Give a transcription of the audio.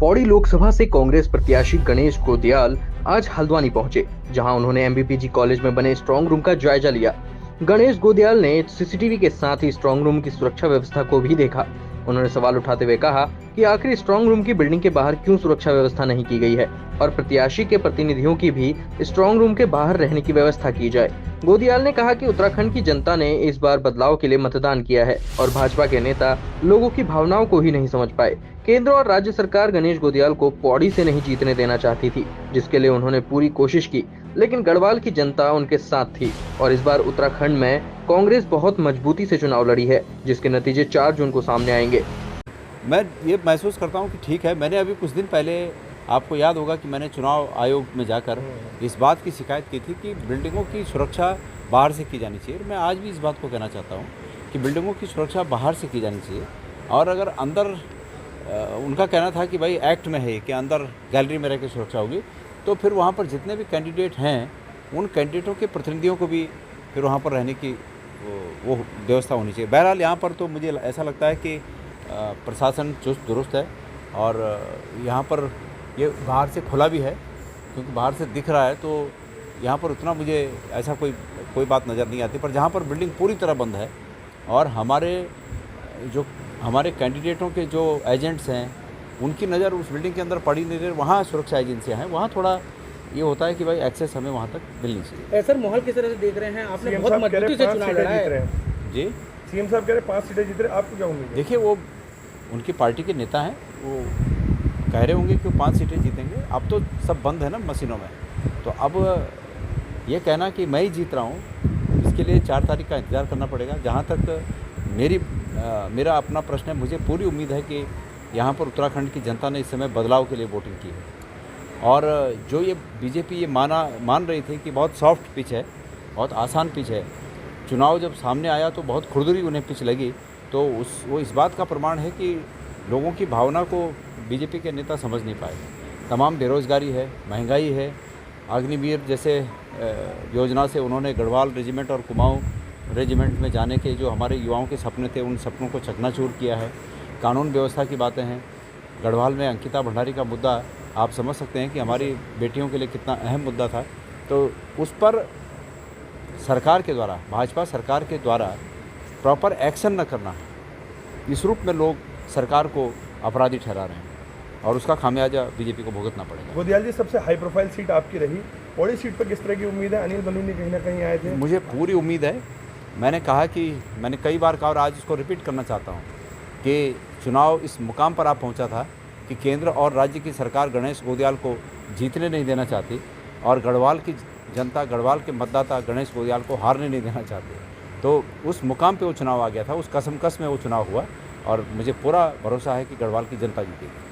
पौड़ी लोकसभा से कांग्रेस प्रत्याशी गणेश गोदियाल आज हल्द्वानी पहुंचे, जहां उन्होंने एमबीपीजी कॉलेज में बने स्ट्रांग रूम का जायजा लिया। गणेश गोदियाल ने सीसीटीवी के साथ ही स्ट्रांग रूम की सुरक्षा व्यवस्था को भी देखा। उन्होंने सवाल उठाते हुए कहा कि आखिर स्ट्रांग रूम की बिल्डिंग के बाहर क्यों सुरक्षा व्यवस्था नहीं की गई है और प्रत्याशी के प्रतिनिधियों की भी स्ट्रांग रूम के बाहर रहने की व्यवस्था की जाए। गोदियाल ने कहा कि उत्तराखंड की जनता ने इस बार बदलाव के लिए मतदान किया है और भाजपा के नेता लोगों की भावनाओं को ही नहीं समझ पाए। केंद्र और राज्य सरकार गणेश गोदियाल को पौड़ी से नहीं जीतने देना चाहती थी, जिसके लिए उन्होंने पूरी कोशिश की, लेकिन गढ़वाल की जनता उनके साथ थी और इस बार उत्तराखंड में कांग्रेस बहुत मजबूती से चुनाव लड़ी है, जिसके नतीजे 4 जून को सामने आएंगे। मैं ये महसूस करता हूँ कि ठीक है। मैंने अभी कुछ दिन पहले, आपको याद होगा कि मैंने चुनाव आयोग में जाकर इस बात की शिकायत की थी कि बिल्डिंगों की सुरक्षा बाहर से की जानी चाहिए। मैं आज भी इस बात को कहना चाहता हूँ कि बिल्डिंगों की सुरक्षा बाहर से की जानी चाहिए और अगर अंदर उनका कहना था कि भाई एक्ट में है कि अंदर गैलरी में रह के सुरक्षा होगी, तो फिर वहाँ पर जितने भी कैंडिडेट हैं उन कैंडिडेटों के प्रतिनिधियों को भी फिर वहाँ पर रहने की वो व्यवस्था होनी चाहिए। बहरहाल यहाँ पर तो मुझे ऐसा लगता है कि प्रशासन चुस्त दुरुस्त है और यहाँ पर ये बाहर से खुला भी है, क्योंकि बाहर से दिख रहा है तो यहाँ पर उतना मुझे ऐसा कोई बात नज़र नहीं आती। पर जहाँ पर बिल्डिंग पूरी तरह बंद है और हमारे कैंडिडेटों के जो एजेंट्स हैं उनकी नज़र उस बिल्डिंग के अंदर पड़ी नहीं रही, वहाँ सुरक्षा एजेंसियाँ हैं, वहाँ थोड़ा ये होता है कि भाई एक्सेस हमें वहाँ तक मिलनी चाहिए। सर, माहौल किस तरह से देख रहे हैं? आपने बहुत मजबूती से चुनाव लड़ा है। जी, सीएम साहब कह रहे 5 सीटें जीत रहे, आपको क्या उम्मीद है? देखिए, वो उनकी पार्टी के नेता हैं, वो कह रहे होंगे कि वो 5 सीटें जीतेंगे। अब तो सब बंद है ना मशीनों में, तो अब ये कहना कि मैं ही जीत रहा हूँ, इसके लिए 4 तारीख का इंतज़ार करना पड़ेगा। जहाँ तक मेरा अपना प्रश्न है, मुझे पूरी उम्मीद है कि यहाँ पर उत्तराखंड की जनता ने इस समय बदलाव के लिए वोटिंग की है और जो ये बीजेपी ये मान रही थी कि बहुत सॉफ्ट पिच है, बहुत आसान पिच है, चुनाव जब सामने आया तो बहुत खुरदरी उन्हें पिच लगी। तो वो इस बात का प्रमाण है कि लोगों की भावना को बीजेपी के नेता समझ नहीं पाए। तमाम बेरोज़गारी है, महंगाई है, अग्निवीर जैसे योजना से उन्होंने गढ़वाल रेजिमेंट और कुमाऊं रेजिमेंट में जाने के जो हमारे युवाओं के सपने थे उन सपनों को चकनाचूर किया है। कानून व्यवस्था की बातें हैं, गढ़वाल में अंकिता भंडारी का मुद्दा आप समझ सकते हैं कि हमारी बेटियों के लिए कितना अहम मुद्दा था। तो उस पर सरकार के द्वारा, भाजपा सरकार के द्वारा प्रॉपर एक्शन न करना, इस रूप में लोग सरकार को अपराधी ठहरा रहे हैं और उसका खामियाजा बीजेपी को भुगतना पड़ेगा। गोदियाल जी, सबसे हाई प्रोफाइल सीट आपकी रही, पौड़ी सीट पर किस तरह की उम्मीद है? अनिल बलूनी कहीं ना कहीं आए थे। मुझे पूरी उम्मीद है। मैंने कहा कि मैंने कई बार कहा और आज इसको रिपीट करना चाहता हूँ कि चुनाव इस मुकाम पर आप पहुँचा था कि केंद्र और राज्य की सरकार गणेश गोदियाल को जीतने नहीं देना चाहती और गढ़वाल की जनता, गढ़वाल के मतदाता गणेश गोदियाल को हारने नहीं देना चाहते। तो उस मुकाम पे वो चुनाव आ गया था, उस कसम में वो चुनाव हुआ और मुझे पूरा भरोसा है कि गढ़वाल की जनता जीतेगी।